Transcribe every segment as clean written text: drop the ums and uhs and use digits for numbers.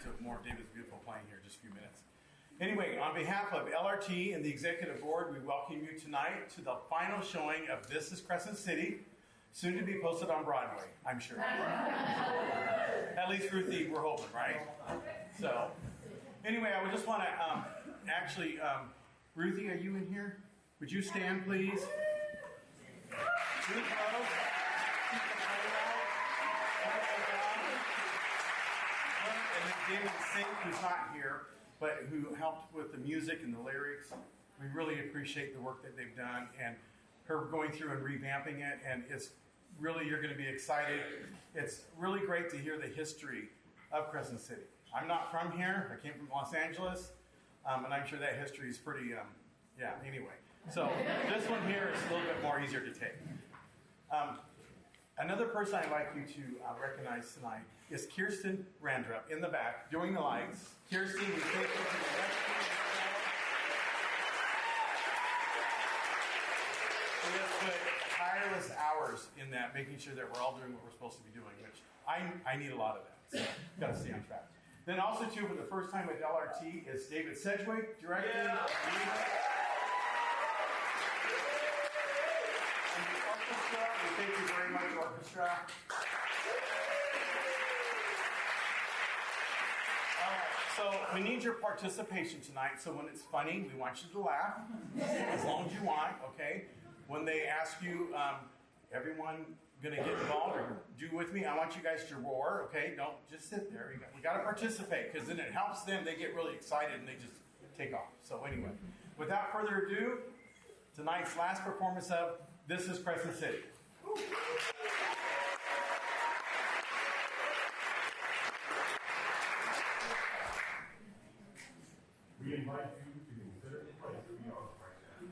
back to more David's beautiful playing here in just a few minutes. Anyway, on behalf of LRT and the Executive Board, we welcome you tonight to the final showing of This is Crescent City, soon to be posted on Broadway, I'm sure. At least Ruthie, we're hoping, right? So, anyway, I would just want to Ruthie, are you in here? Would you stand, please? Ruth Rhodes. And then Damon Sink, who's not here, but who helped with the music and the lyrics. We really appreciate the work that they've done, and her going through and revamping it, and it's really, you're going to be excited. It's really great to hear the history of Crescent City. I'm not from here. I came from Los Angeles, and I'm sure that history is pretty, anyway. So this one here is a little bit more easier to take. Another person I'd like you to recognize tonight is Kirsten Randrup in the back, doing the lights. Kirsten, we thank you for the rescue. We have put tireless hours in that, making sure that we're all doing what we're supposed to be doing, which I need a lot of that. So got to stay on track. Then also, too, for the first time at LRT is David Sedgwick, directing. Yeah. Thank you very much, orchestra. All right, so we need your participation tonight. So when it's funny, we want you to laugh, as long as you want, okay? When they ask you, everyone going to get involved or do with me, I want you guys to roar, okay? Don't just sit there. We got to participate, because then it helps them. They get really excited and they just take off. So anyway, without further ado, tonight's last performance of This is Crescent City. We invite you to consider the place we are right now.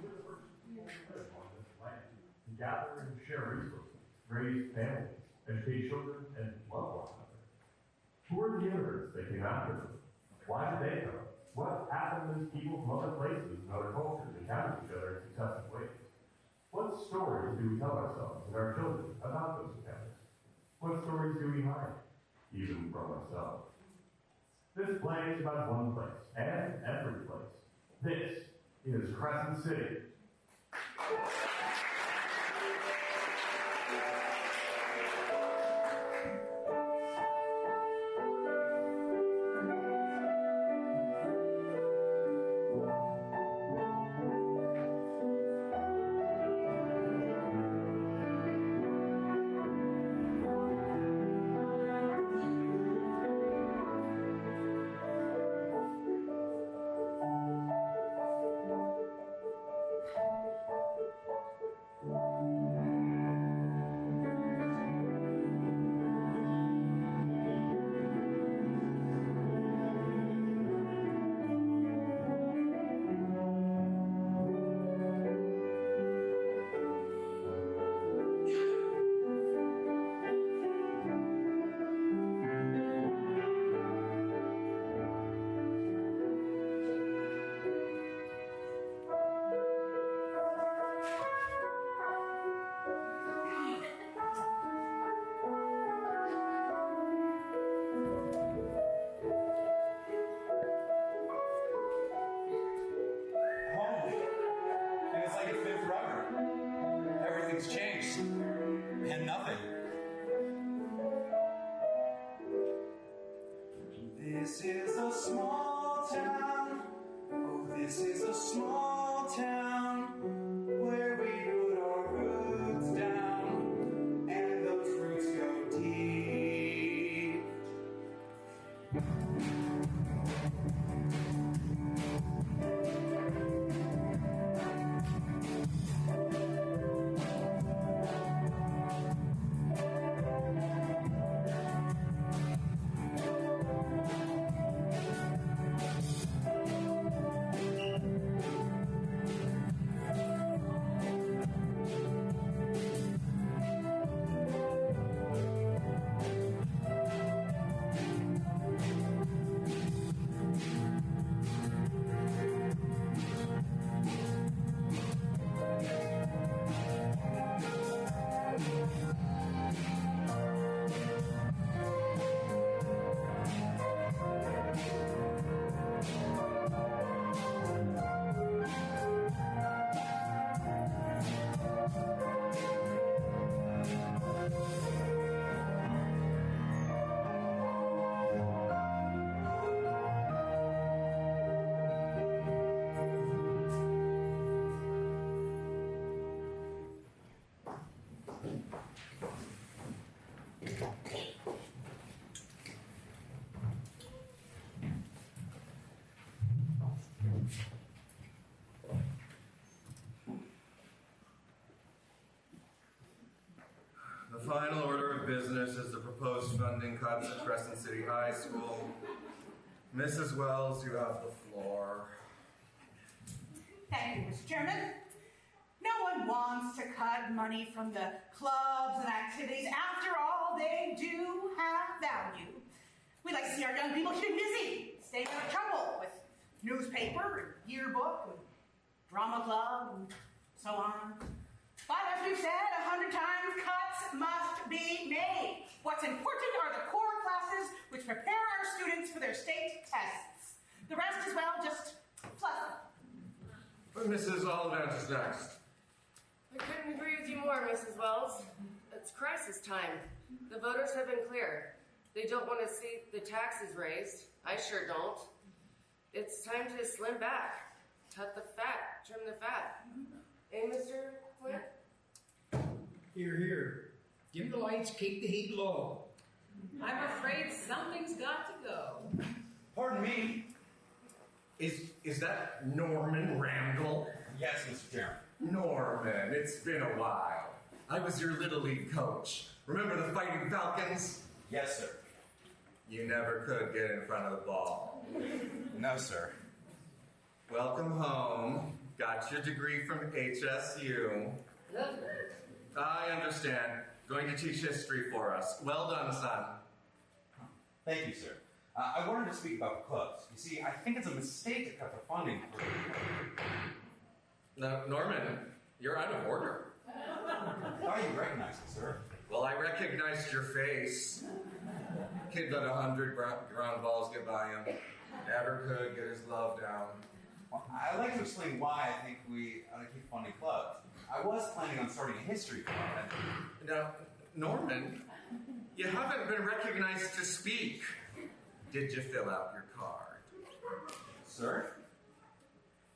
We're the first people who live on this land to gather and share resources, raise families, educate children, and love one another. Who are the immigrants that came after them? Why did they come? What happened as people from other places and other cultures encountered each other in successive ways? What stories do we tell ourselves and our children about those encounters? What stories do we hide, even from ourselves? This play is about one place, and every place. This is Crescent City. proposed funding cuts at Crescent City High School. Mrs. Wells, you have the floor. Thank you, Mr. Chairman. No one wants to cut money from the clubs and activities. After all, they do have value. We like to see our young people keep busy, staying out of trouble with newspaper and yearbook and drama club and so on. But as we've said 100 times, cuts must be made. What's important are the core classes which prepare our students for their state tests. The rest is, well, just fluff. Mrs. Aldant is next. I couldn't agree with you more, Mrs. Wells. It's crisis time. The voters have been clear. They don't want to see the taxes raised. I sure don't. It's time to slim back. Cut the fat. Trim the fat. Eh, Mr. Flint? Here, here. Dim the lights, keep the heat low. I'm afraid something's got to go. Pardon me. Is that Norman Randall? Yes, Mr. Chairman. Norman, it's been a while. I was your Little League coach. Remember the Fighting Falcons? Yes, sir. You never could get in front of the ball. No, sir. Welcome home. Got your degree from HSU. I understand. Going to teach history for us. Well done, son. Thank you, sir. I wanted to speak about the clubs. You see, I think it's a mistake to cut the funding for... Now, Norman, you're out of order. Thought you recognized it, sir. Well, I recognized your face. Kid let 100 ground balls get by him. Never could get his glove down. Well, I'd like to explain why I think we ought to keep funding clubs. I was planning on starting a history club. Now, Norman, you haven't been recognized to speak. Did you fill out your card? Sir?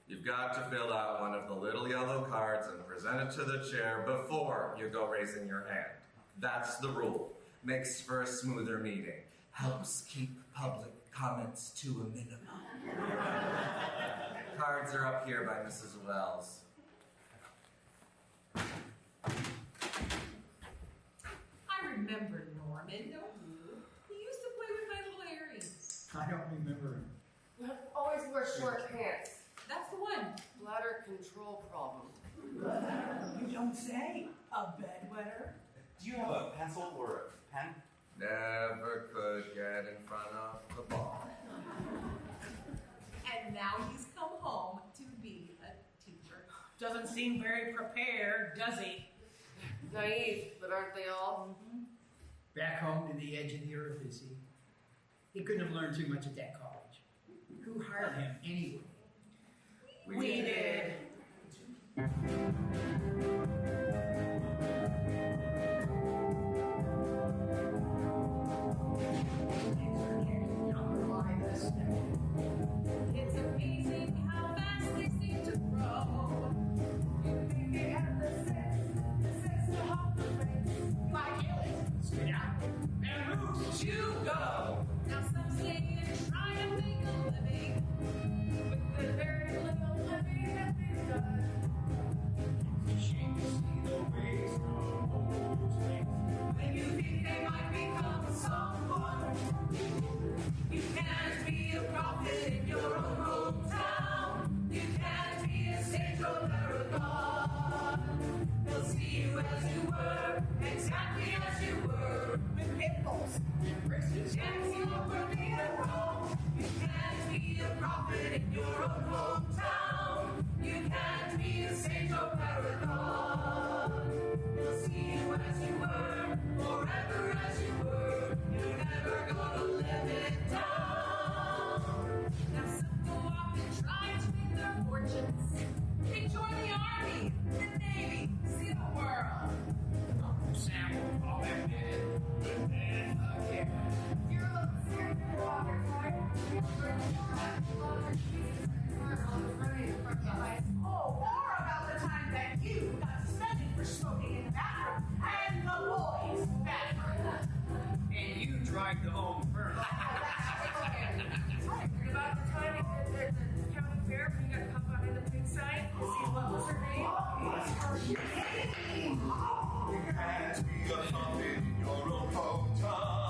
You've got to fill out one of the little yellow cards and present it to the chair before you go raising your hand. That's the rule. Makes for a smoother meeting. Helps keep public comments to a minimum. Cards are up here by Mrs. Wells. I remember Norman, don't you? He used to play with my little Harry. I don't remember him. Always wear short pants. That's the one. Bladder control problem. You don't say. A bedwetter. Do you have a pencil or a pen? Never could get in front of the ball. And now he's come home to be a teacher. Doesn't seem very prepared, does he? Naive, but aren't they all? Back home to the edge of the earth, is he? He couldn't have learned too much at that college. Who hired him anyway? We did. It's amazing how fast they seem to grow. You think they have the sense to hop the fence. Like Ellis, spit out, and move to go. Now some say they're trying to make a living with the very little money that they've done. It's a shame to see the way some old things. When you think they might become someone, you can't be a prophet in your own hometown. You can't be a sage or paragon. They'll see you as you were, exactly as you were. With pimples and braces, yes, you were being wrong. You can't be a prophet in your own hometown. You can't be a sage or paragon. They'll see you as you were, forever as you were. You're never gonna live it down. Now some go off and try to make their fortunes. They join the army, the navy, see the world. Uncle Sam will fall back dead, and then again. You're a little scared of the water, right? Oh, or about the time that you got suspended for smoking in the bathroom and the boys' bathroom. And you drive the home first. And about the time at the county fair when you got caught behind the pig sign to see what was her name? You can't be a puppet in your own hometown.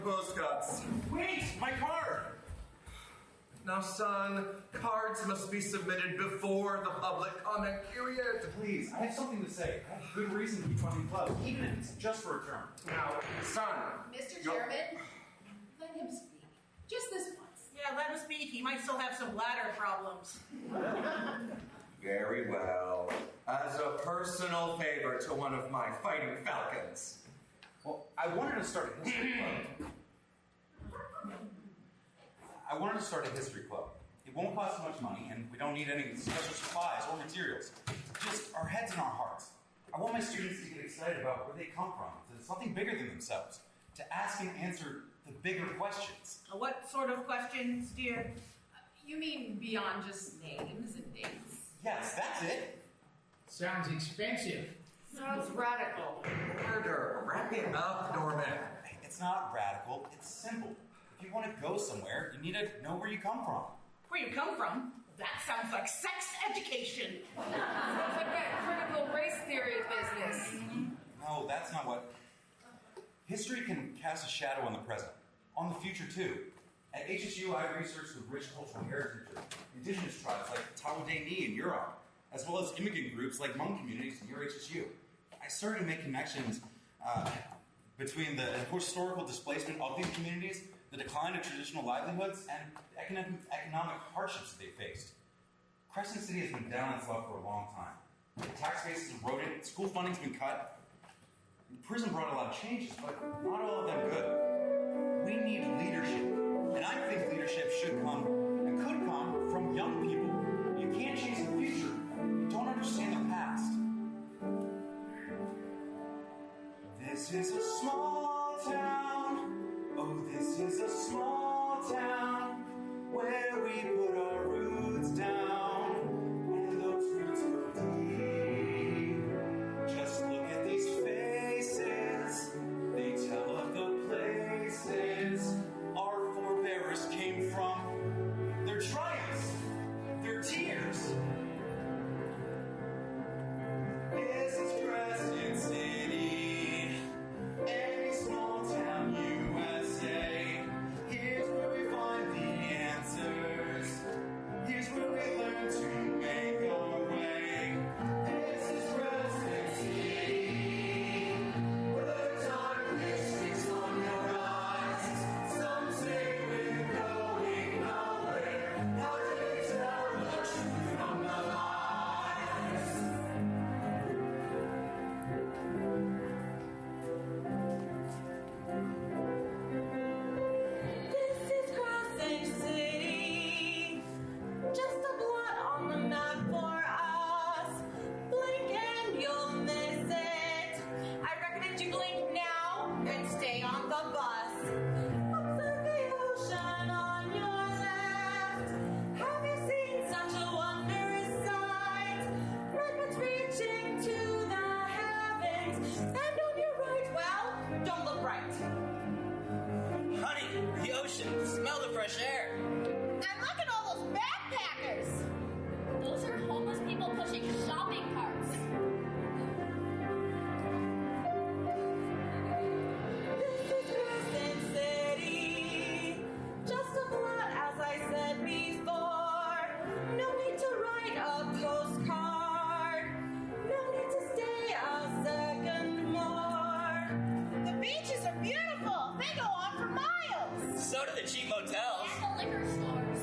postcards. Wait, my card! Now, son, cards must be submitted before the public comment period. Please, I have something to say. I have good reason to keep funding clubs, even if it's just for a term. Now, son. Mr. Chairman, let him speak. Just this once. Yeah, let him speak. He might still have some bladder problems. Very well. As a personal favor to one of my fighting falcons. Well, I wanted to start a history club. It won't cost much money, and we don't need any special supplies or materials. Just our heads and our hearts. I want my students to get excited about where they come from, to something bigger than themselves, to ask and answer the bigger questions. What sort of questions, dear? You mean beyond just names and dates? Yes, that's it. Sounds expensive. Sounds radical. Order. Wrap it up, Norman. It's not radical, it's simple. If you want to go somewhere, you need to know where you come from. Where you come from? That sounds like sex education. Sounds like that critical race theory business. No, that's not what... History can cast a shadow on the present, on the future too. At HSU, I researched the rich cultural heritage of indigenous tribes like Tawadeni in Europe, as well as immigrant groups like Hmong communities near HSU. I started to make connections between the historical displacement of these communities, the decline of traditional livelihoods, and economic hardships that they faced. Crescent City has been down on its luck for a long time. The tax base has eroded, school funding's been cut. Prison brought a lot of changes, but not all of them good. We need leadership, and I think leadership should come, and could come, from young people. You can't change the future. You don't understand the past. This is a small town. Oh, this is a small town where we put our roots down, and those roots go deep. Just look at these faces, they tell of the places our forebears came from, their triumphs, their tears. This is Crescent City, any small town USA. Here's where we find the answers. Here's where we learn to make our way. This is Crescent City, where the time is on the rise. Some say we're going nowhere. How do you tell the truth from the lies? This is Crescent City, just a blot on the map for us. Blink and you'll miss it. I recommend you blink now and stay on the bus. Observe the ocean on your left. Have you seen such a wondrous sight? Redwoods reaching to the heavens, and on your right, well, don't look right. Honey, the ocean, smell the fresh air. And look at all those backpackers! Those are homeless people pushing shopping carts. This is Crescent City, just a blot as I said before. No need to write a postcard, no need to stay a second more. The beaches are beautiful, they go on for miles. So do the cheap motels. And the liquor stores.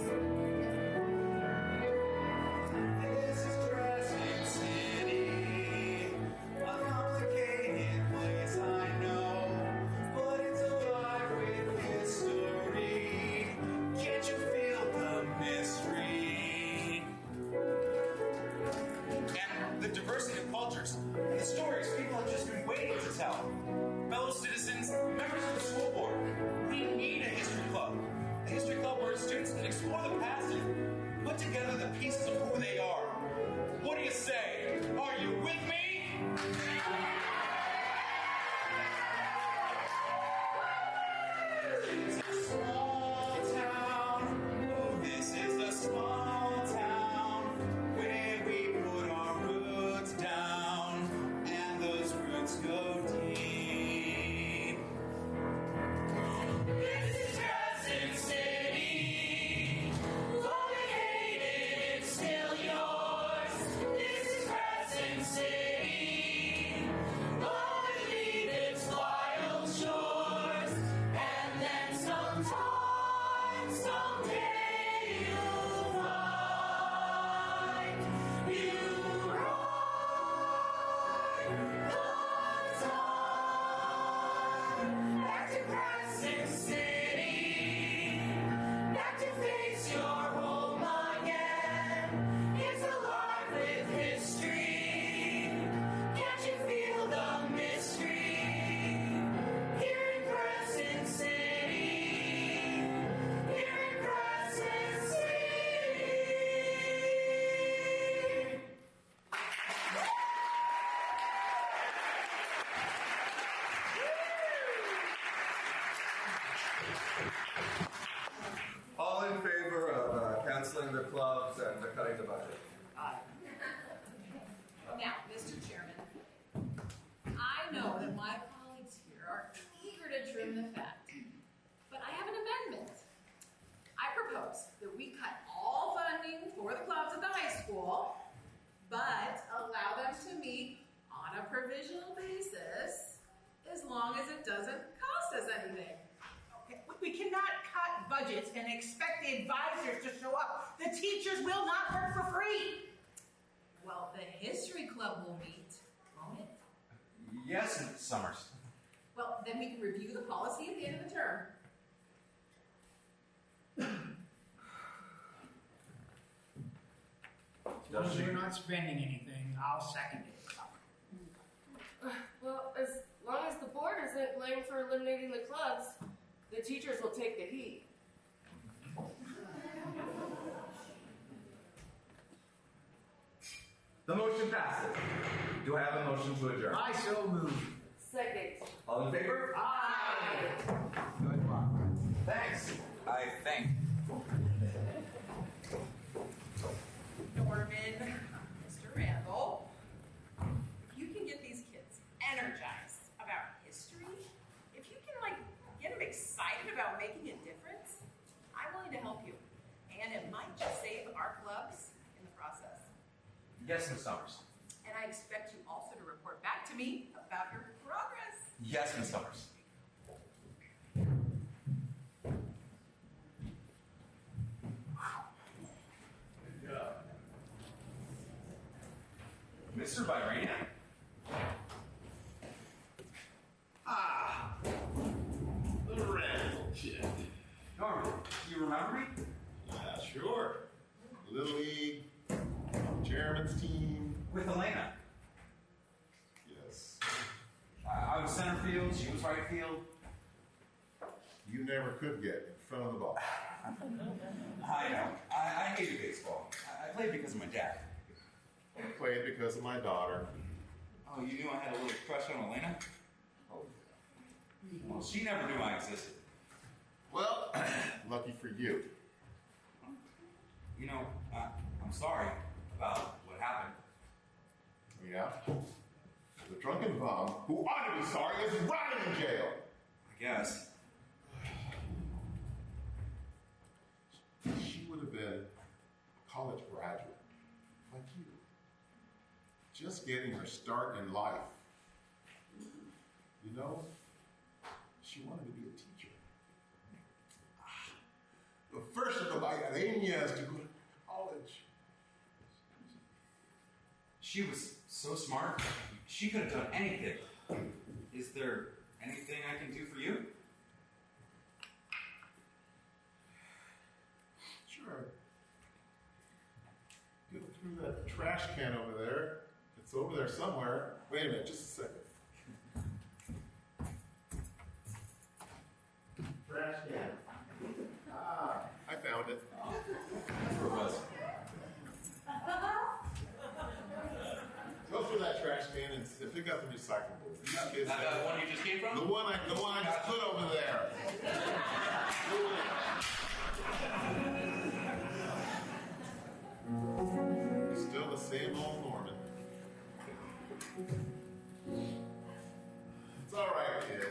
This is Crescent City, a complicated place I know, but it's alive with history. Can't you feel the mystery? And the diversity of cultures, and the stories people have just been waiting to tell. Fellow citizens, members of the school board, we need a history club. A history club where students budget. Now, Mr. Chairman, I know that my colleagues here are eager to trim the fat, but I have an amendment. I propose that we cut all funding for the clubs at the high school, but allow them to meet on a provisional basis as long as it doesn't cost us anything. Okay, we cannot cut budgets and expect the advisors to show up. The teachers will not work for free. Well, the history club will meet, won't it? Yes, Ms. Summers. Well, then we can review the policy at the end of the term. As long as we're not spending anything, I'll second it. Well, as long as the board isn't blamed for eliminating the clubs, the teachers will take the heat. The motion passes. Do I have a motion to adjourn? I so move. Second. All in favor? Aye. Good luck. Thanks. I think. Norman, Mr. Randall, if you can get these kids energized about history, if you can get them excited about making a difference, I'm willing to help you. And it might just save our clubs in the process. Yes, Ms. Summers. And I expect you also to report back to me about your progress. Yes, Ms. Summers. Mr. Byrania? Ah, the Randall kid. Norman, do you remember me? Yeah, sure. Little League, chairman's team. With Elena. Yes. I was center field, she was right field. You never could get in front of the ball. I know. I hated baseball. I played because of my dad. I played because of my daughter. Oh, you knew I had a little crush on Elena? Oh, Well, she never knew I existed. well, lucky for you. You know, I'm sorry about what happened. Yeah. The drunken bum, who ought to be sorry, is rotting in jail. I guess. She would have been a college graduate, like you. Just getting her start in life. You know, she wanted to be a teacher. The first of the Lighthouse to go to college. She was so smart. She could have done anything. Is there anything I can do for you? Sure. Go through that trash can over there. It's over there somewhere. Wait a minute, just a second. Trash can. Ah, I found it. That's where it was. Go through that trash can and pick up the recyclables. These kids. The one you just came from? The one I just put over there. Still the same old Norman. It's all right, kid.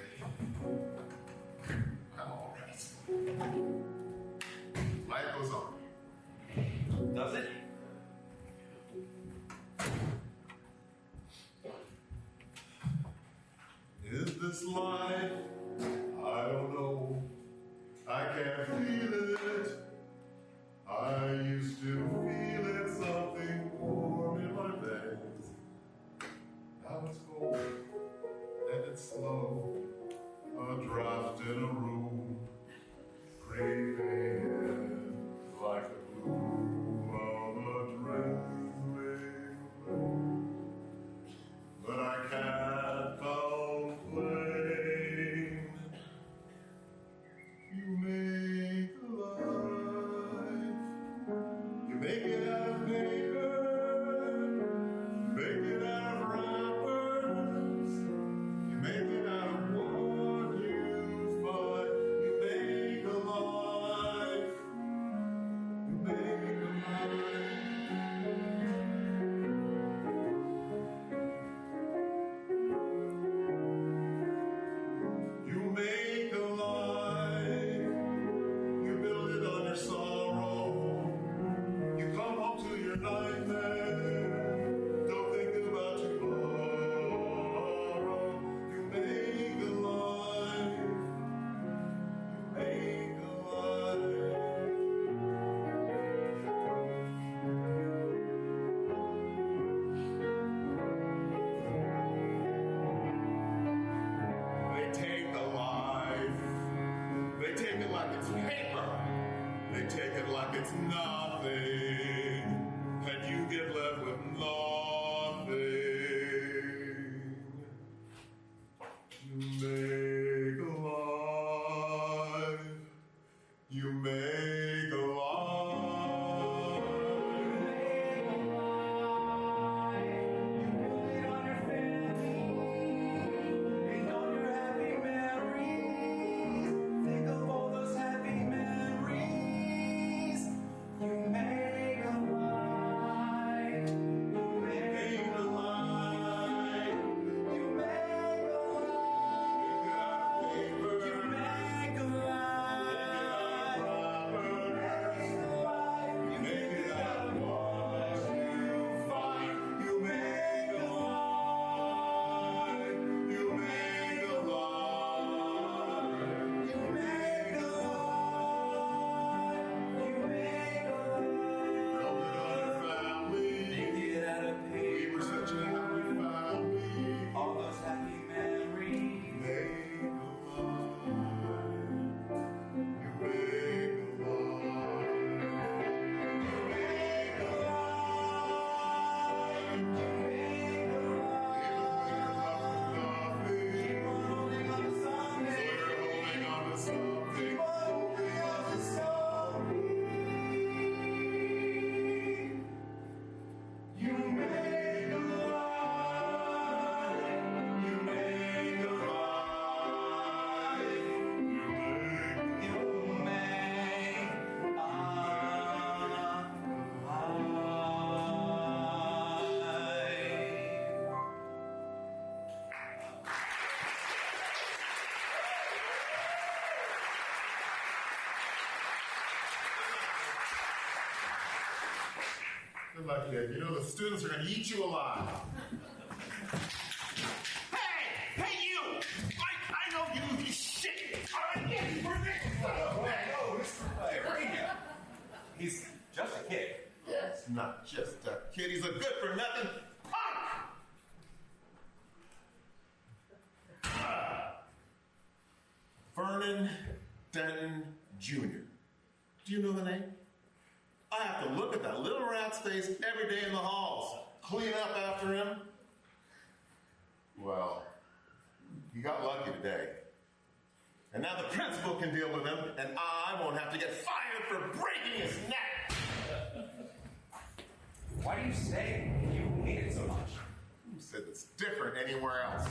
I'm all right. Life goes on. Does it? Is this life? I don't know. I can't feel it. I used to feel it, something warm in my veins. Now it's cold and it's slow. A draft in a room, creeping like the gloom of a trembling flame. But I can't complain. They take it like it's paper. They take it like it's nothing. And you get left with nothing. You make alive. You make alive. Good luck, kid. You know the students are going to eat you alive. Hey, you! I know you, you shit! All right, yeah, you were there. Oh, Mr. Bring him. He's just a kid. Yes, not just a kid. He's a good-for-nothing punk! Vernon Denton Jr. Do you know the name? I have to look at that little rat's face every day in the halls. Clean up after him. Well, he got lucky today. And now the principal can deal with him, and I won't have to get fired for breaking his neck. Why do you say you hate it so much? Who said it's different anywhere else?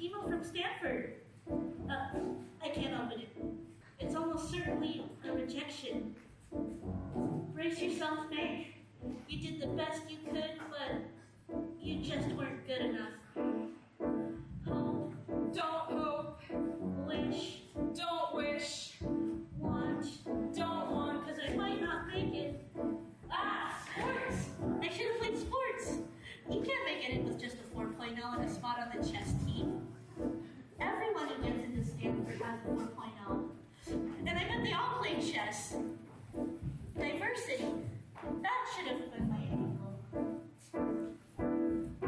Email from Stanford. I can't open it. It's almost certainly a rejection. Brace yourself, Meg. You did the best you could, but you just weren't good enough. Hope. Don't hope. Wish. Don't wish. Want. Don't want, because I might not make it. Ah, sports. I should have played sports. You can't make it in with just a 4.0 and a spot on the chess team. me. Everyone who gets into Stanford has a 4.0. And I bet they all play chess. Diversity. That should have been my angle. Oh,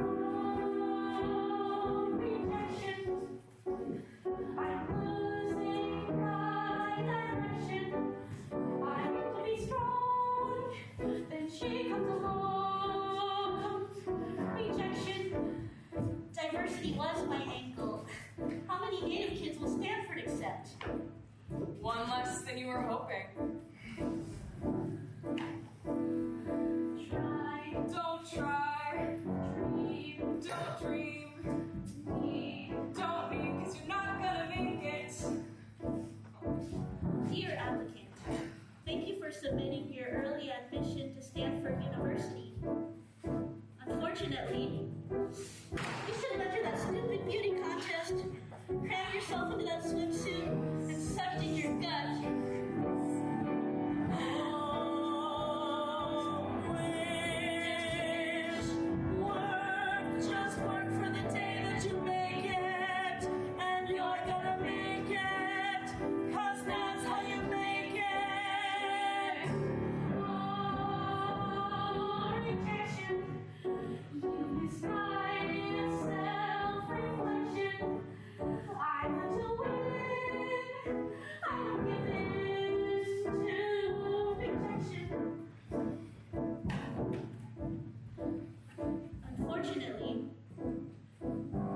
rejection. I'm losing my direction. I need to be strong. Then she comes along. Rejection. Diversity was my angle. How many Native kids will Stanford accept? One less than you were hoping. Try. Don't try. Dream. Don't dream. Me. Don't be, because you're not gonna make it. Dear applicant, thank you for submitting your early admission to Stanford University. Unfortunately, you should have entered that stupid beauty contest, crammed yourself into that swimsuit, and sucked in your gut. Just work for the day that you make it, and you're gonna make it, 'cause that's how you make it. Oh, rejection, you misguided self-reflection. I want to win, I don't give in to rejection. Unfortunately,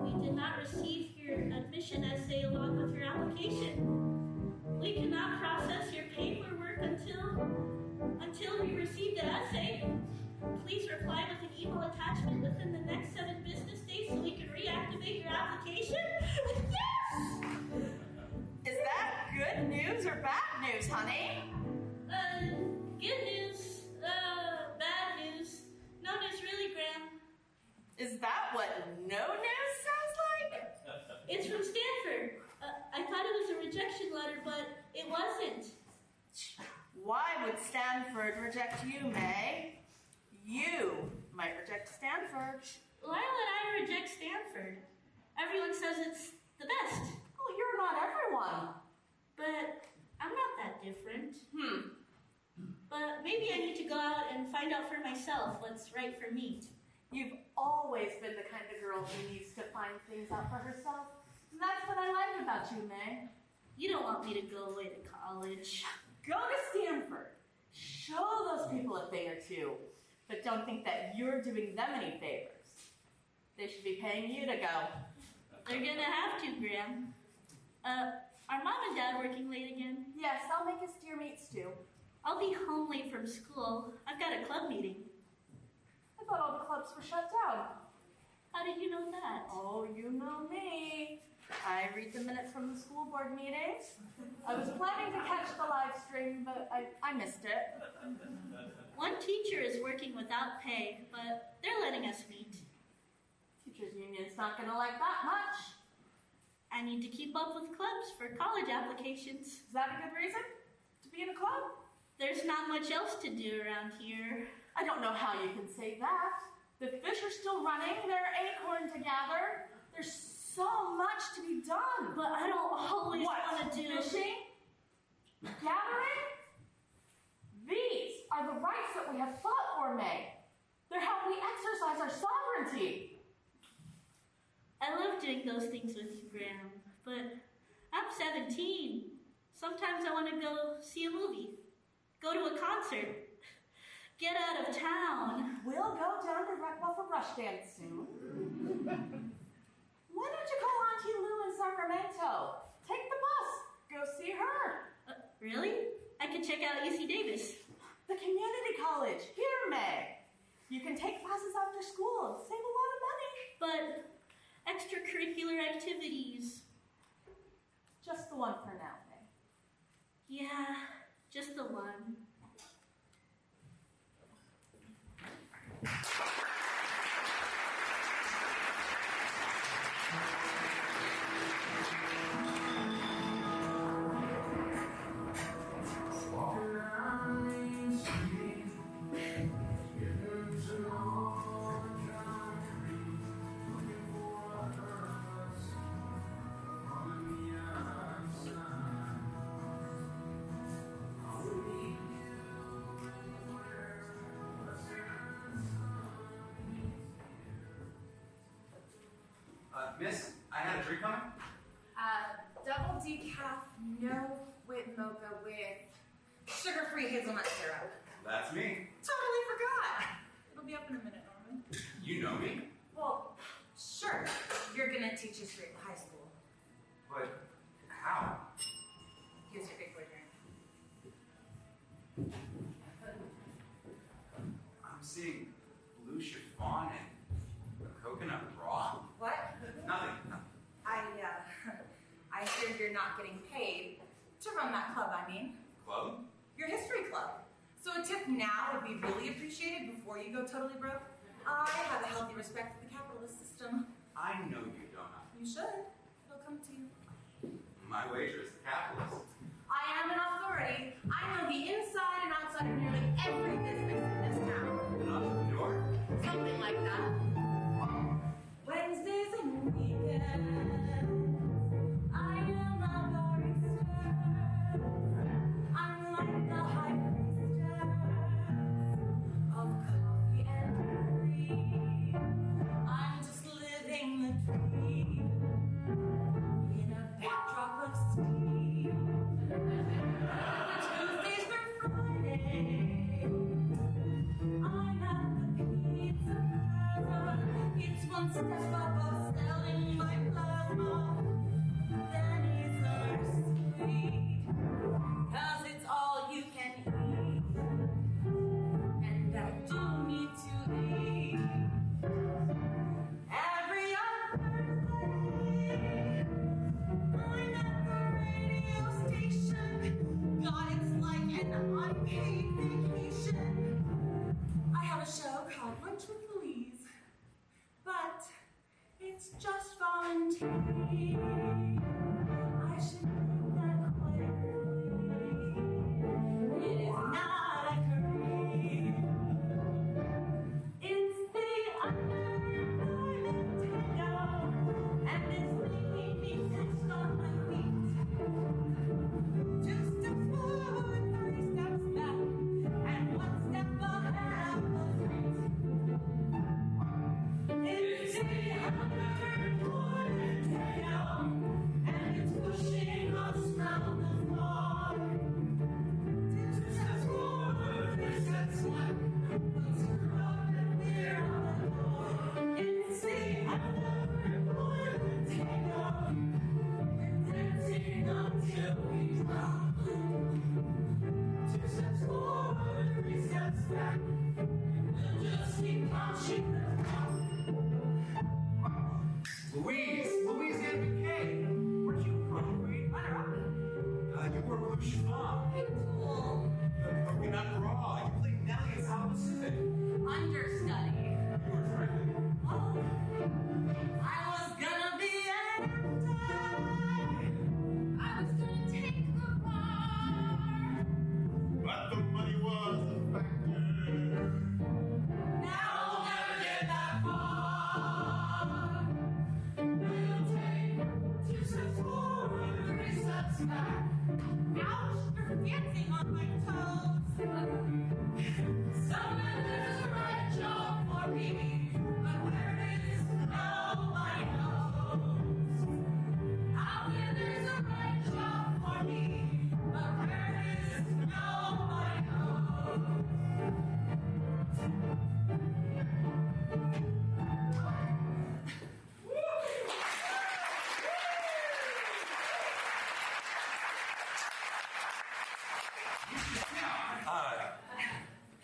we did not receive your admission essay along with your application. We cannot process your paperwork until we receive the essay. Please reply with an email attachment within the next 7 business days so we can reactivate your application. Yes! Is that good news or bad news, honey? Good news, bad news. No news really, Graham. Is that what no news sounds like? It's from Stanford. I thought it was a rejection letter, but it wasn't. Why would Stanford reject you, May? You might reject Stanford. Why would I reject Stanford? Everyone says it's the best. Oh, you're not everyone. But I'm not that different. But maybe I need to go out and find out for myself what's right for me. You've always been the kind of girl who needs to find things out for herself. And that's what I like about you, May. You don't want me to go away to college. Go to Stanford. Show those people a thing or two. But don't think that you're doing them any favors. They should be paying you to go. They're gonna have to, Graham. Are Mom and Dad working late again? Yes, I'll make us deer meat stew. I'll be home late from school. I've got a club meeting. I thought all the clubs were shut down. How did you know that? Oh, you know me. I read the minutes from the school board meetings. I was planning to catch the live stream, but I missed it. One teacher is working without pay, but they're letting us meet. Teachers union's not gonna like that much. I need to keep up with clubs for college applications. Is that a good reason to be in a club? There's not much else to do around here. I don't know how you can say that. The fish are still running, they're acorn to gather. There's so much to be done. But I don't always want to do... Fishing? Gathering? These are the rights that we have fought for, May. They're how we exercise our sovereignty. I love doing those things with you, Graham, but I'm 17. Sometimes I want to go see a movie, go to a concert, get out of town. We'll go down to Reckwell for Rush Dance soon. Why don't you call Auntie Lou in Sacramento? Take the bus. Go see her. Really? I could check out UC Davis. The community college. Here, May. You can take classes after school and save a lot of money. But extracurricular activities. Just the one for now, May. Yeah, just the one. Miss, I had a drink coming. Double decaf, no whip mocha with sugar-free hazelnut syrup. That's me. Totally forgot. It'll be up in a minute, Norman. You know me. Well, sure. You're gonna teach history at the high school. But how? Here's your big boy drink. I'm seeing blue chiffon and a coconut raw. What? Nothing. I hear you're not getting paid to run that club, I mean. Club? Your history club. So a tip now would be really appreciated before you go totally broke. I have a healthy respect for the capitalist system. I know you don't. You should. It'll come to you. My wager is the capitalist. I am an authority. I know the inside and outside of nearly every business in this town. An entrepreneur? Something like that. Wednesdays and weekends, I am a barista. I'm like the high priestess of coffee and cream. I'm just living the dream in a backdrop of steam. Tuesdays through Friday, I'm at the pizza plaza. It's one step above selling my plasma. Pennies are sweet, 'cause it's all you can eat. And I do need to eat every other Thursday. I'm at the radio station. God, it's like an unpaid vacation. I have a show called Lunch with Louise, but it's just volunteer. I should make that clear. It is not a career. It's the underemployment tango, and it's making me fix on my feet. 2 steps forward, 3 steps back, and 1 step ahead of the street. It's the underemployment tango, and it's pushing us round the floor. 2 steps forward, 3 steps back, 1 screw up and we're on the floor. It's the underemployment tango. We're dancing until we drop. 2 steps forward, 3 steps back, and we'll just keep marching the clock. Louisiana McKay. Where'd you come from, Green? You wore blue chiffon. Hey, cool. The coconut raw. You played Nelly in South Pacific. Understudy. You were terrific. Oh, I was gonna be an actor. I was gonna take the bar. But the money was a factor. Now I'll never get that far. We'll take 2 steps forward, 3 steps back. Ouch, you're dancing on my toes. Somewhere there's a right job for me, but where it is, nobody knows. Out there there's a right job for me, but where it is, nobody knows.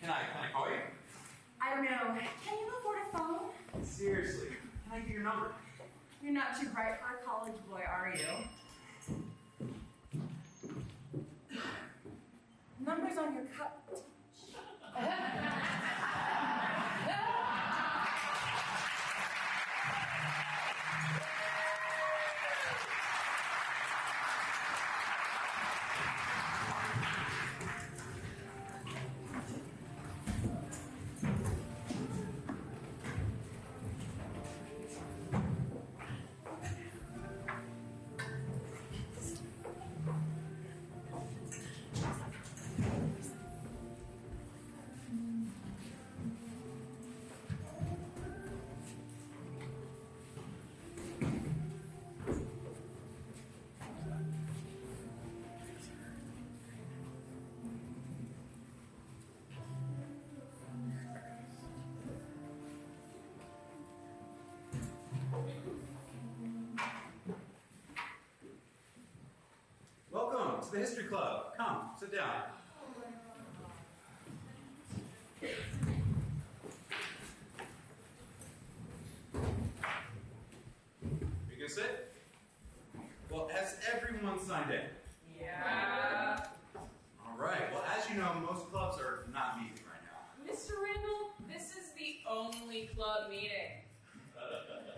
Can I call you? I don't know. Can you afford a phone? Seriously, can I get your number? You're not too bright for a college boy, are you? Numbers on your cup. the History Club. Come, sit down. You can sit? Well, has everyone signed in? Yeah. All right. Well, as you know, most clubs are not meeting right now. Mr. Randall, this is the only club meeting.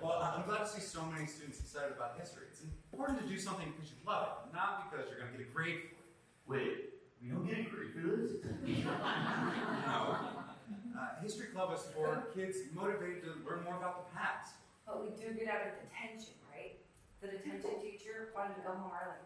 Well, I'm glad to see so many students excited about history. It's important to do something because you love it, not because you're going to get a grade for it. Wait, we don't get a grade for this? No. History Club is for kids motivated to learn more about the past. But we do get out of detention, right? The detention teacher wanted to go home early.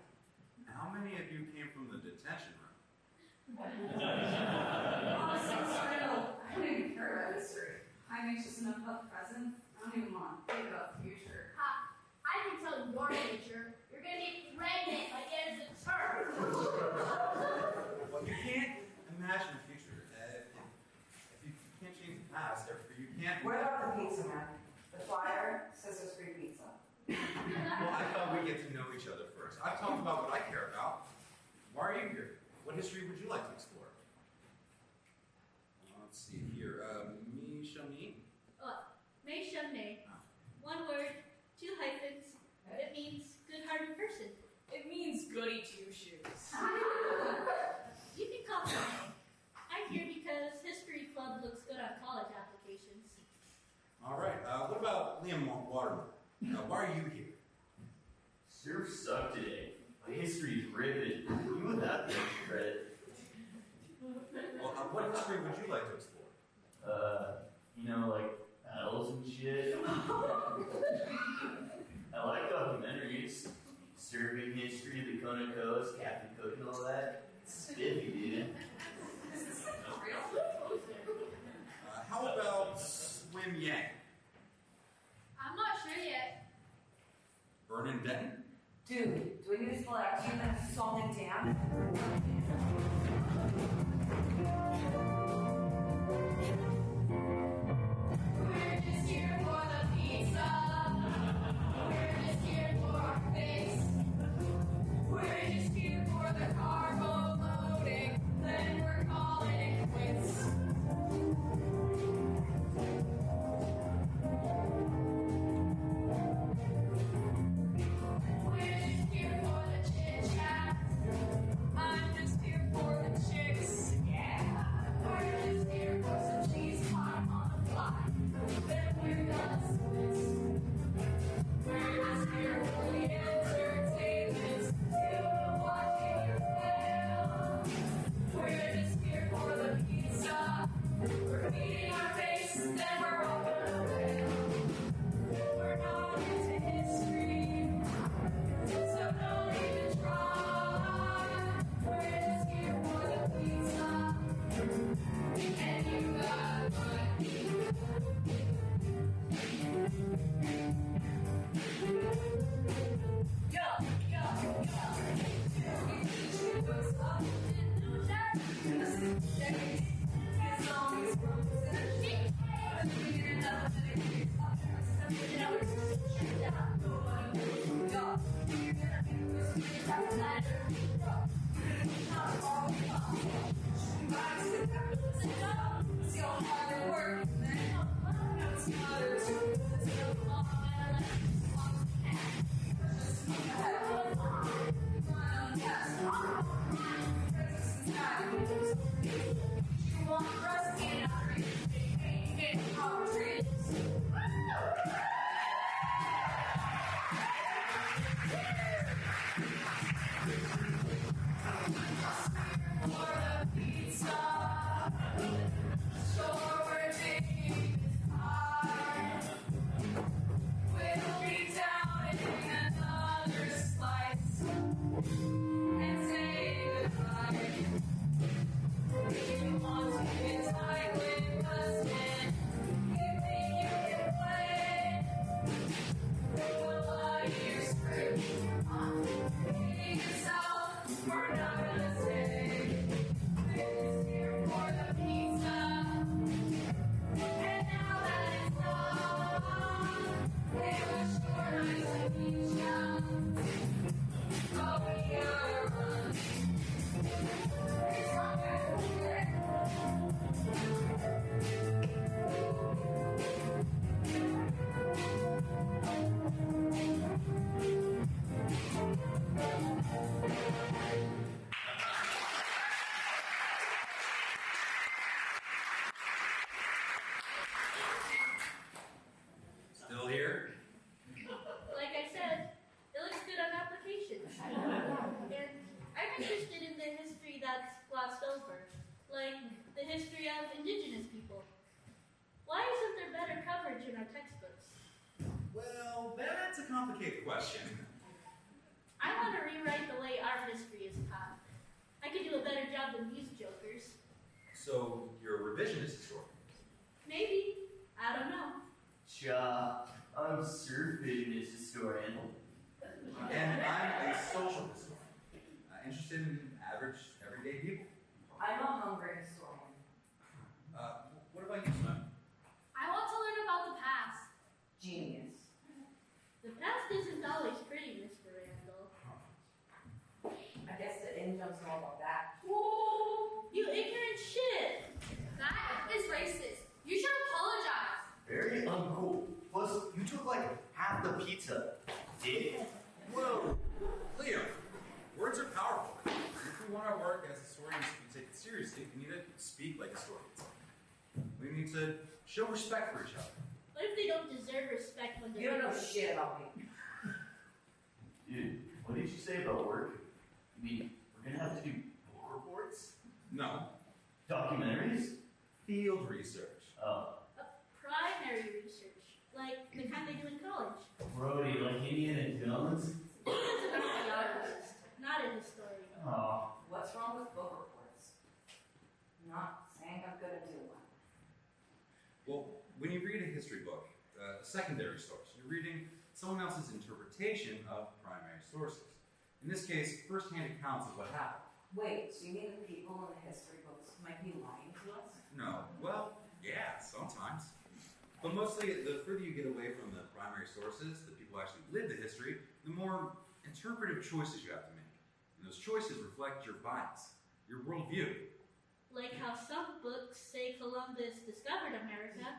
How many of you came from the detention room? Honestly, I don't even care about history. I'm anxious enough about the present. I don't even want to think about the future. Ha! I can tell your future. You're gonna get pregnant by the end of the term. Well, you can't imagine the future. If you can't change the past, therefore you can't... What about the pizza man? The flyer says there's free pizza. Well, I thought we'd get to know each other first. I've talked about what I care about. Why are you here? What history would you like to explore? Let's see here. Me, Shami? Mei Shemne. One word, 2 hyphens. It means good-hearted person. It means goody two-shoes. You can call me May. I'm here because History Club looks good on college applications. All right. What about Liam Waterman? Why are you here? Surf sucked today. My history is riveted. Even without the extra credit. Well, what history would you like to explore? Like battles and shit. I like documentaries. Surfing history, the Kona Coast, Captain Cook and all that. It's spiffy, dude. How about Swim Yang? I'm not sure yet. Vernon Denton? Dude, do we need to spell out 2 minutes of song and dance? We're just here for the pizza. We're just here for our face. We're just here for the cargo loading. Then we're calling it quits. We're just here for the chit chat. I'm just here for the chicks. Yeah. We're just here for some cheese pie on the fly. Then we're gonna switch. We're just here for the entertainment. You watching your fail. We're just here for the pizza. We're feeding our face, then we're open a rail. We're not into history, so don't even try. We're just here for the pizza, and you got Oh, we gotta run. question. I want to rewrite the way our history is taught. I could do a better job than these jokers. So you're a revisionist historian. Maybe. I don't know. Cha, I'm surfing historian. And I'm a social historian, interested in average, everyday people. I'm a hungry historian. What about you, Slim? I want to learn about the past. Genius. The past isn't always pretty, Mr. Randall. I guess the interns know about that. Whoa! You ignorant shit! That is racist. You should apologize. Very uncool. Plus, you took like half the pizza. Dick. Whoa! Leo, words are powerful. If we want our work as historians to be taken seriously, we need to speak like historians. We need to show respect for each other. What if they don't deserve respect when they're... You don't know shit about me. Dude, what did you say about work? You mean we're gonna have to do book reports? No. Documentaries? Field research. Oh. Primary research. Like the kind they do in college. Brody, like Indiana Jones? Damon's an archaeologist, not a historian. Oh. What's wrong with book reports? Not saying I'm gonna do one. Well, when you read a history book, a secondary source, you're reading someone else's interpretation of primary sources. In this case, first-hand accounts of what happened. Wait, so you mean the people in the history books might be lying to us? No. Well, yeah, sometimes. But mostly, the further you get away from the primary sources, the people who actually lived the history, the more interpretive choices you have to make. And those choices reflect your bias, your worldview. Like how some books say Columbus discovered America,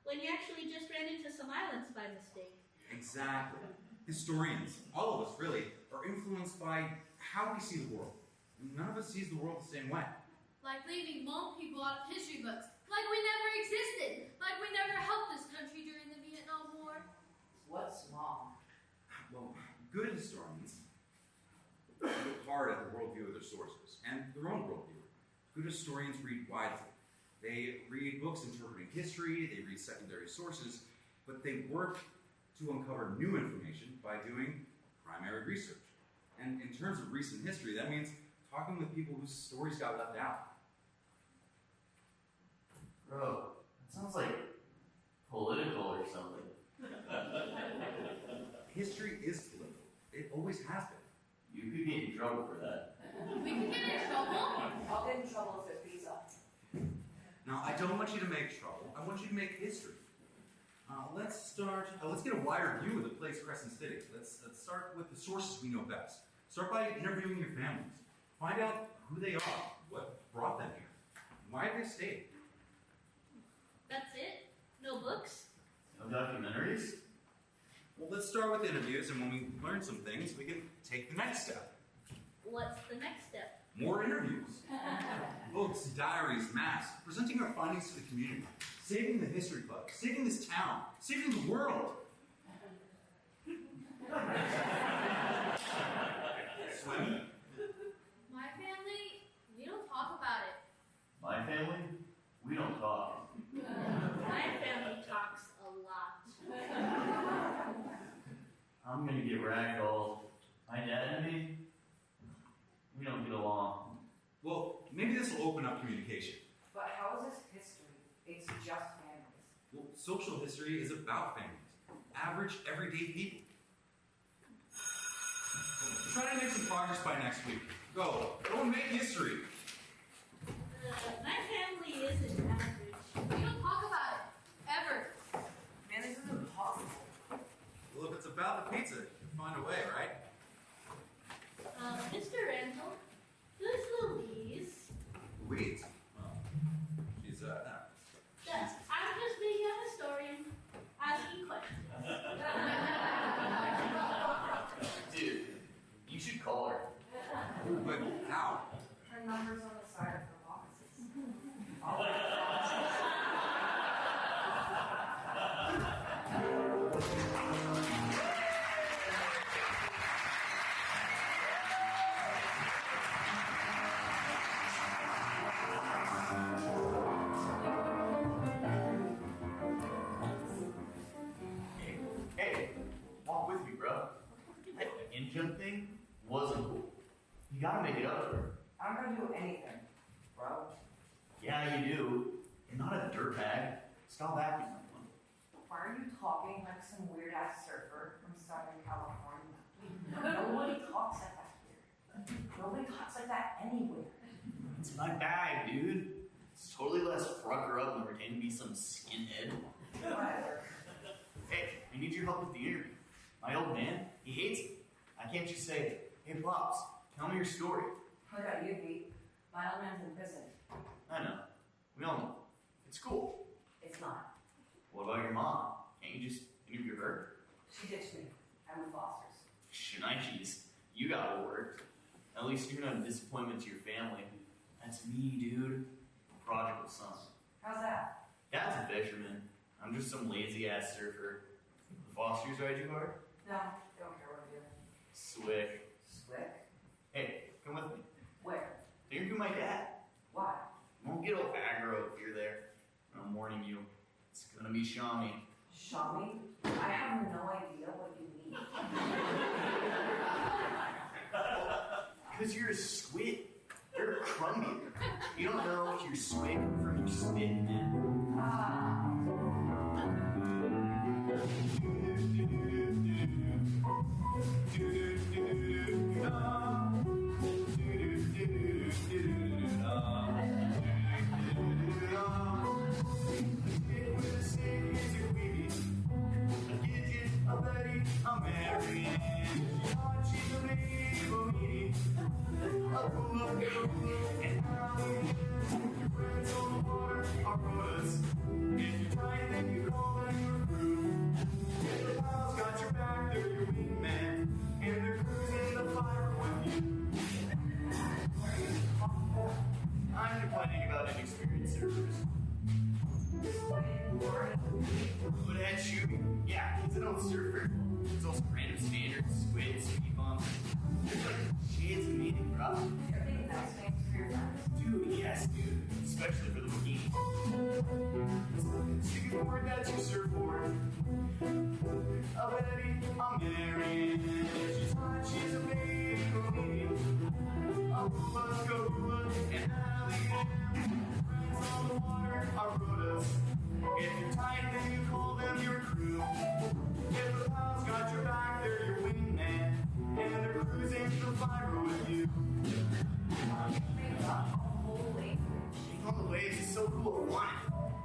when you actually just ran into some islands by mistake. Exactly. Historians, all of us really, are influenced by how we see the world. None of us sees the world the same way. Like leaving Hmong people out of history books. Like we never existed. Like we never helped this country during the Vietnam War. What's wrong? Well, good historians look hard at the worldview of their sources and their own worldview. Good historians read widely. They read books interpreting history, they read secondary sources, but they work to uncover new information by doing primary research. And in terms of recent history, that means talking with people whose stories got left out. Bro, it sounds like political or something. History is political. It always has been. You could get in trouble for that. We could get in trouble. I'll get in trouble if it beats up. Now, I don't want you to make trouble. I want you to make history. Let's get a wider view of the place Crescent City. Let's start with the sources we know best. Start by interviewing your families. Find out who they are, what brought them here, why they stayed. That's it? No books? No documentaries? Well, let's start with interviews, and when we learn some things, we can take the next step. What's the next step? More interviews. Books, diaries, maps, presenting our findings to the community, saving the history club, saving this town, saving the world. Swim? My family, we don't talk about it. My family? We don't talk. My family talks a lot. I'm gonna get ragdolled. My dad and me, we don't get along. Well, maybe this will open up communication. But how is this history? It's just families. Well, social history is about families. Average, everyday people. Try to make some progress by next week. Go and make history. My family isn't average. We don't talk about it. Ever. Man, this is impossible. Well, if it's about the pizza, you'll find a way, right? Mr. Randall, who's Louise? Louise? Well, she's, no. I'm just being a historian, asking questions. Dude, you should call her. But how? Her number's on the side of her boxes. Hey, walk with me, bro. Kim thing wasn't cool. You gotta make it up to her. I'm gonna do anything, bro. Yeah, you do. You're not a dirtbag. Stop acting like one. Why are you talking like some weird ass surfer from Southern California? Nobody talks like that here. Nobody talks like that anywhere. It's my bag, dude. It's totally less fuck her up than pretending to be some skinhead. Whatever. Hey, I need your help with the interview. My old man, he hates me. I can't just say, hey, Pops, tell me your story. What about you, Pete? My old man's in prison. I know. We all know. It's cool. It's not. What about your mom? Can't you just interview her? She ditched me. I'm with Foster's. Shnikes. You got worked. At least you're not a disappointment to your family. That's me, dude. Prodigal son. How's that? Dad's a fisherman. I'm just some lazy-ass surfer. The Fosters ride you hard? No, don't care what I do. Swick. Swick? Hey, come with me. Where? Interview my dad. Why? You won't get all aggro if you're there. I'm warning you. It's gonna be Shami. Shami? I have no idea what you mean. Because you're a squid. You're a crummy. You don't know if you're swig from your spit, man. Ah. I'm complaining about inexperienced servers. What at shooting? Yeah, it's an old surfer. It's also random standards, squids, speed bumps. There's like shades of meaning, bro. Everything else makes for your friends. Dude, yes, dude. Especially for the bikini. Stick a word that's your surfboard. A baby, I'm married. She's hot, she's a baby. Let's go, and alligator. Friends on the water are Rhodes. If you're tight, then you call them your crew. If the pals got your back, they're your wingman. And they're cruising the fire with you. Being on the waves is so cool, I want it.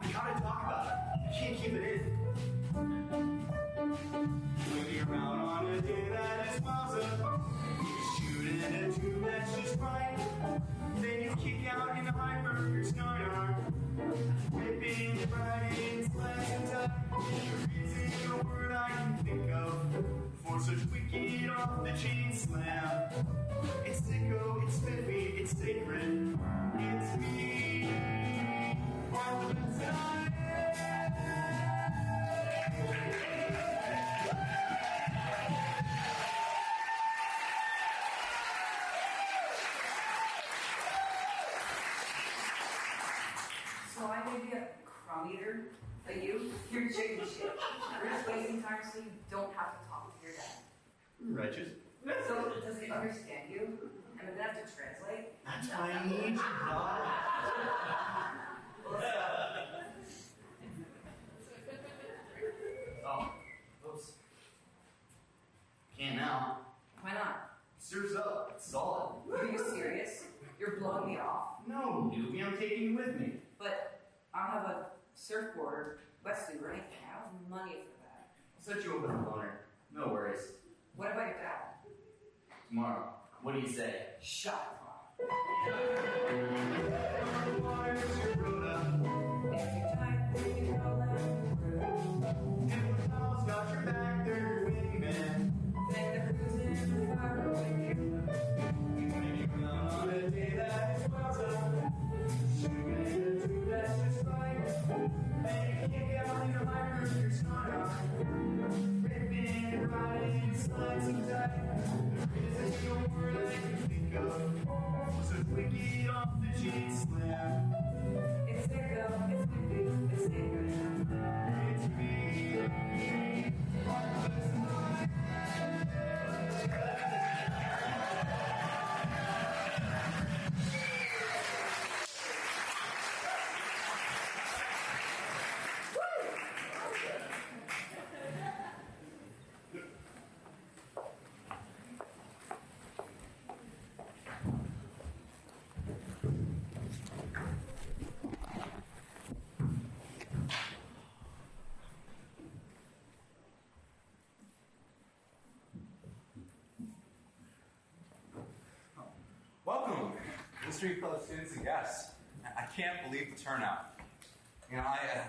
I gotta talk about it. I can't keep it in. When you're out on a day that is miles up, you shoot in a tube that's just right. Then you kick out in a hyper, your snarl. Ripping, riding, slicing tight. There isn't a word I can think of for such wicked off the chain slam. It's sicko, it's spiffy, it's sacred. It's me. All the time. So I may be a crumb eater, but you're chicken shit. You're just wasting time so you don't have to talk to your dad. Righteous. So does he understand you? Am I gonna have to translate? That's why I need you, dog. Let's go. Oh, oops. Can't now. Why not? Surf's up. It's solid. Are you serious? You're blowing me off. No, newbie, I'm taking you with me. But I don't have a surfboard, wetsuit, or anything. I don't have money for that. I'll set you up with a loaner. No worries. What about your dad? Tomorrow. What do you say? Shut up. If you're tight, then you call them through. If the pals got your back, they're your wingman. Then they're cruising the fire with you. When you're out on a day that is well done, shooting a tube that's just right. Then you kick out in a hyper, you're snot on. Ripping, riding, slicing tight. There isn't a word I can think of. So wicked off the chain slam. It's sicko, it's wicked, it's sacred. It's me. history club students and guests. I can't believe the turnout.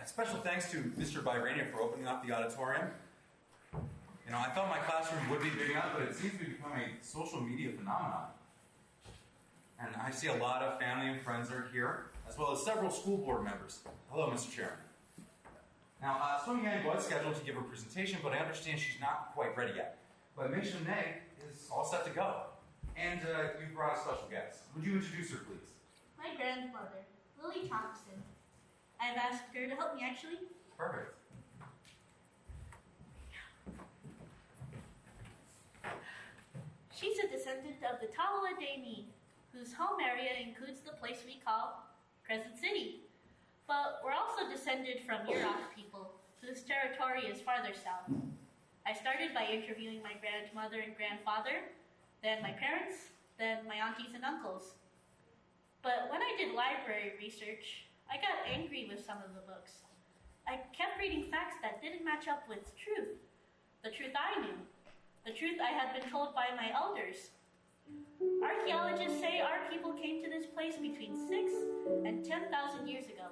Special thanks to Mr. Byrania for opening up the auditorium. I thought my classroom would be big enough, but it seems to become a social media phenomenon. And I see a lot of family and friends are here, as well as several school board members. Hello, Mr. Chairman. Now, Sung Yang was scheduled to give a presentation, but I understand she's not quite ready yet. But Mei Shun Nei is all set to go. And you brought a special guest. Would you introduce her, please? My grandmother, Lily Thompson. I've asked her to help me, actually. Perfect. She's a descendant of the Tallahassee, whose home area includes the place we call Crescent City. But we're also descended from Yurok people, whose territory is farther south. I started by interviewing my grandmother and grandfather, then my parents, then my aunties and uncles. But when I did library research, I got angry with some of the books. I kept reading facts that didn't match up with truth, the truth I knew, the truth I had been told by my elders. Archaeologists say our people came to this place between 6,000 and 10,000 years ago.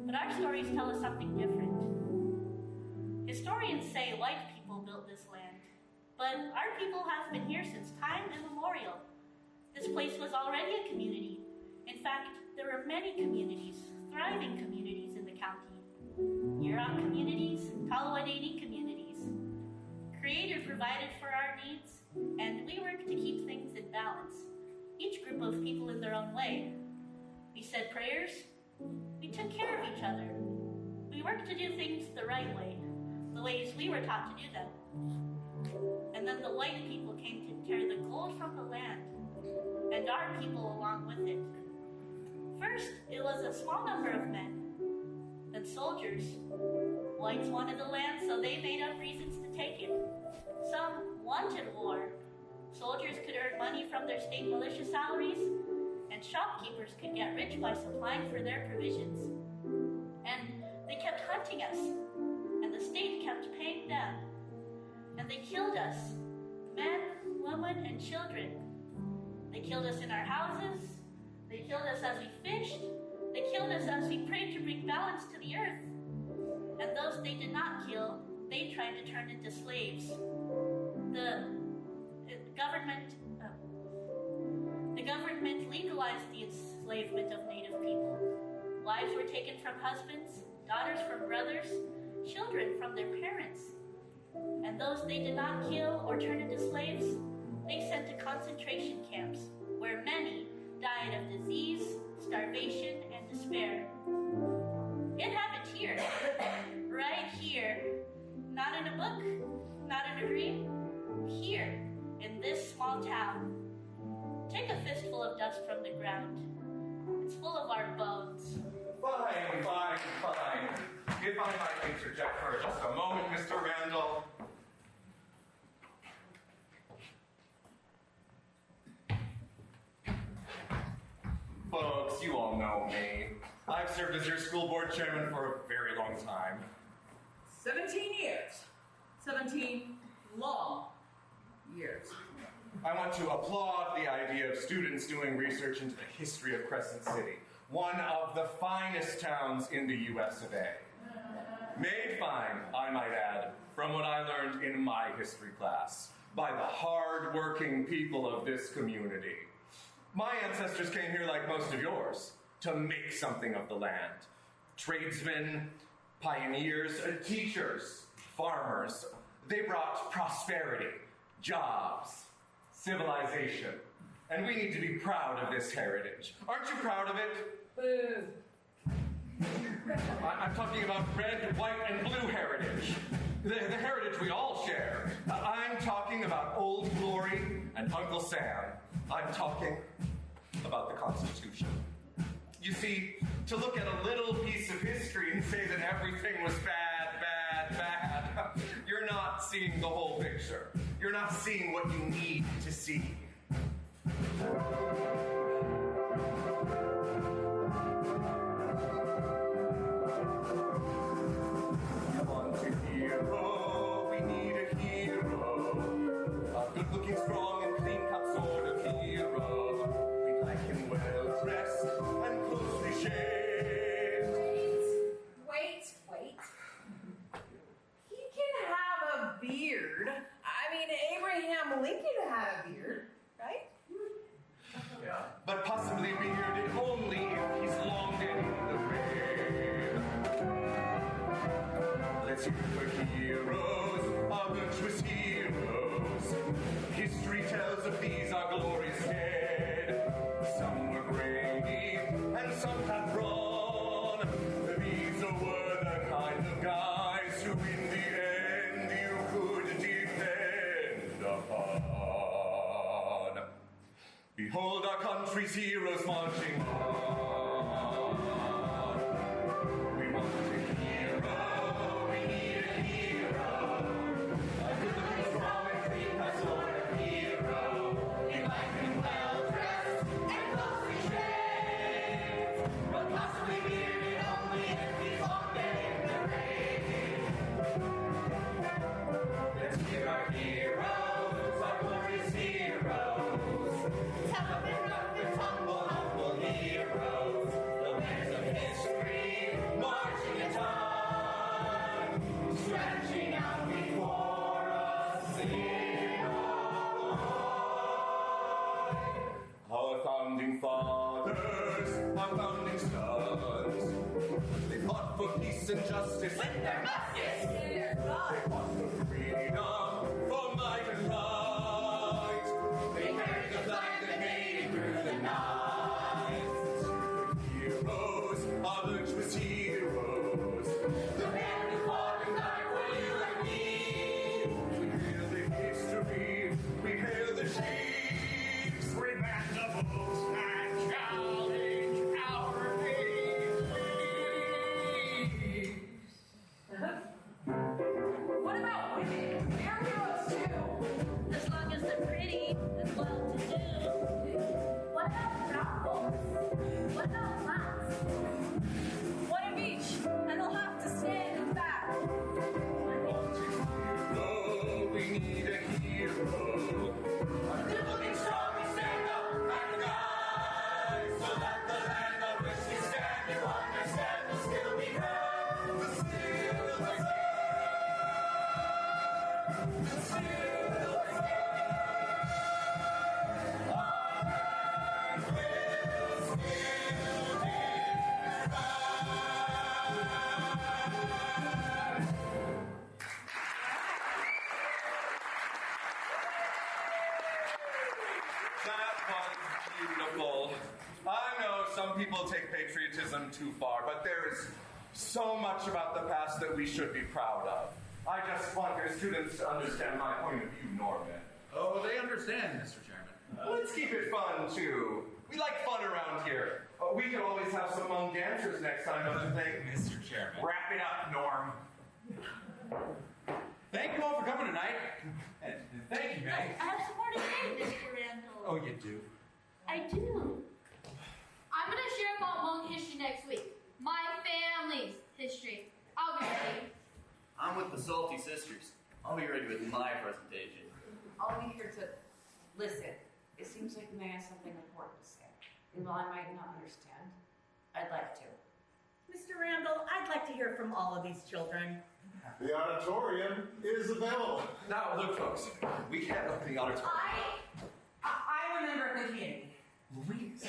But our stories tell us something different. Historians say white people built this land, but our people have been here since time immemorial. This place was already a community. In fact, there were many communities, thriving communities in the county. Yurok communities, Tallahassee communities. Creator provided for our needs, and we worked to keep things in balance, each group of people in their own way. We said prayers. We took care of each other. We worked to do things the right way, the ways we were taught to do them. And then the white people came to tear the gold from the land, and our people along with it. First, it was a small number of men, then soldiers. Whites wanted the land, so they made up reasons to take it. Some wanted war. Soldiers could earn money from their state militia salaries, and shopkeepers could get rich by supplying for their provisions. And they kept hunting us, and the state kept paying them. And they killed us, men, women, and children. They killed us in our houses. They killed us as we fished. They killed us as we prayed to bring balance to the earth. And those they did not kill, they tried to turn into slaves. The government legalized the enslavement of Native people. Wives were taken from husbands, daughters from brothers, children from their parents. And those they did not kill or turn into slaves, they sent to concentration camps, where many died of disease, starvation, and despair. It happened here, right here. Not in a book, not in a dream. Here, in this small town. Take a fistful of dust from the ground. It's full of our bones. Fine. If I might interject for just a moment, Mr. Randall. Folks, you all know me. I've served as your school board chairman for a very long time. 17 years. 17 long years. I want to applaud the idea of students doing research into the history of Crescent City, one of the finest towns in the US of A. Made fine, I might add, from what I learned in my history class, by the hard-working people of this community. My ancestors came here like most of yours, to make something of the land. Tradesmen, pioneers, teachers, farmers. They brought prosperity, jobs, civilization. And we need to be proud of this heritage. Aren't you proud of it? Boo. I'm talking about red, white, and blue heritage. The heritage we all share. I'm talking about Old Glory and Uncle Sam. I'm talking about the Constitution. You see, to look at a little piece of history and say that everything was bad, you're not seeing the whole picture. You're not seeing what you need to see. Come on to hero, we need a hero. A good-looking, strong, and clean-cut sort of hero. We'd like him well dressed and closely shaved. Wait. He can have a beard. I mean, Abraham Lincoln had a beard, right? Yeah. But possibly bearded only if he's long and in the red. Let's hear for heroes, our virtuous heroes. History tells of these our glorious dead. Some were brave and some have brawn. These were the kind of guys who in the end you could depend upon. Behold our country's heroes marching on. We want a hero, we need a hero. A good, strong, and free sort of hero. In life and well dressed and closely shaved, but possibly bearded only if he's long dead in the grave. Let's hear our heroes, our glorious heroes. Tough and rough and tumble, humble heroes. The winners of history, marching in time, stretching out before us in our founding fathers, our founding sons. They fought for peace and justice with their muskets in their blood. They fought for freedom, for might and right. They carried the flag that made it through the night. Heroes, our virtuous heroes. The men who fought and died for you and me. We hail the history, we hail the chiefs. We back the books and challenge our What about women? They're heroes too. As long as they're pretty and well-to-do. What about brown folks? What about blacks? One of each, and they'll have to stand back. We need a hero. A good looking, strong, and stand up and guide, so that the land on which we stand, you understand, will still be proud. The still the That was beautiful. I know some people take patriotism too far, but there is so much about the past that we should be proud of. I just want your students to understand my point of view, Norman. Oh, they understand, Mr. Chairman. Let's keep it fun, too. We like fun around here. We could always have some Hmong dancers next time, don't you think? Mr. Chairman. Wrap it up, Norm. Thank you all for coming tonight. And thank you, Meg. I have some more to say, Mr. Randall. Oh, you do? I do. I'm gonna share about Hmong history next week. My family's history. I'll be ready. I'm with the Salty Sisters. I'll be ready with my presentation. I'll be here to listen. It seems like you may have something important to say. And while I might not understand, I'd like to. Mr. Randall, I'd like to hear from all of these children. The auditorium is available. Now, look, folks, we can't open the auditorium. I'm a member of the community. Louise.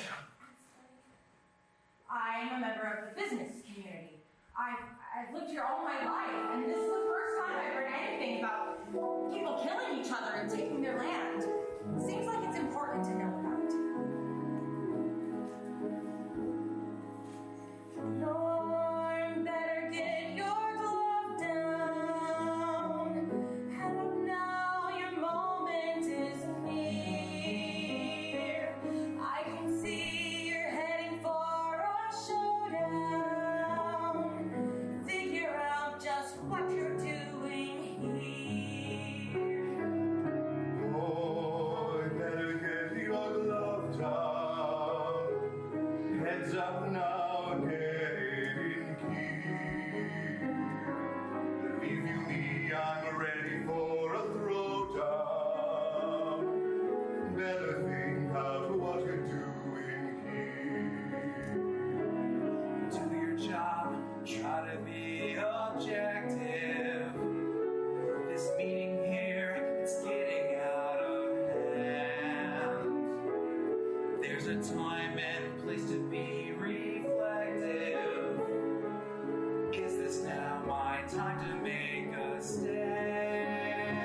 I'm a member of the business community. I've lived here all my life, and this is the first time I've heard anything about people killing each other and taking their land. Seems like it's important to know about. Lord, better get your glove down. Help now, your moment is near. I can see you're heading for a showdown. Figure out just what you're doing here. Oh, a time and place to be reflective. Is this now my time to make a stand?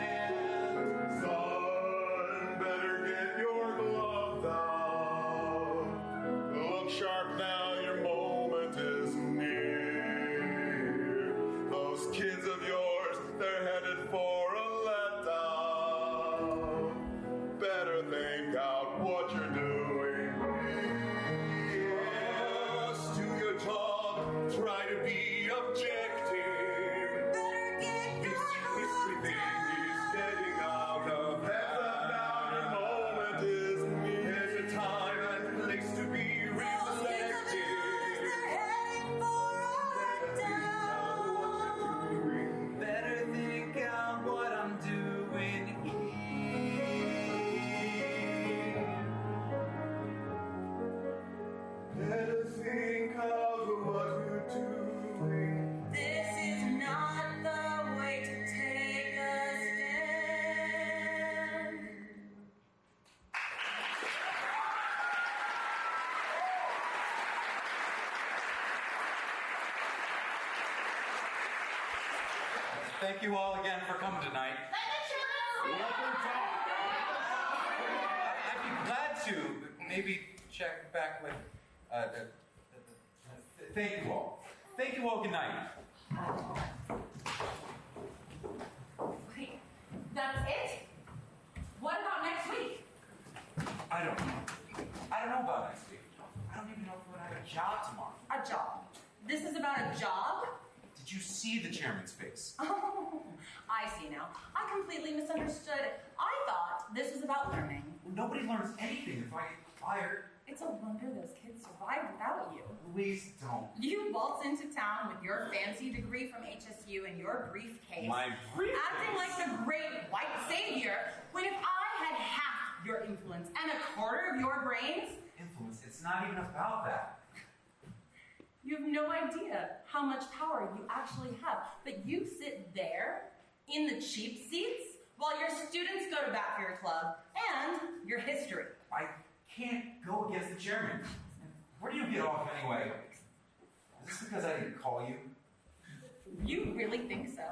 Son, better get your gloves out. Look sharp now, your moment is near. Those kids of yours, they're headed for a letdown. Better think out what you're doing. Yes, do your job, try to be objective. This history thing is getting out of hand. Now your moment is near. There's a time and place to be reflective. Better think out what I'm doing here. Better think out what you're doing. This is not the way to take a stand. Thank you all again for coming tonight. I'd be glad to maybe check back with. Thank you all. Thank you all. Good night. Wait, that's it? What about next week? I don't know. I don't know about next week. I don't even know if we're gonna have a job tomorrow. A job. This is about a job? Did you see the chairman's face? Oh, I see now. I completely misunderstood. I thought this was about learning. Nobody learns anything if I get fired. It's a wonder those kids survived without you. Please don't. You waltz into town with your fancy degree from HSU and your briefcase. My briefcase? Acting like the great white savior, when if I had half your influence and a quarter of your brains, Influence, it's not even about that. you have no idea how much power you actually have. But you sit there in the cheap seats while your students go to bat for your club and your history. I can't go against the chairman. Where do you get off anyway? Is this because I didn't call you? You really think so?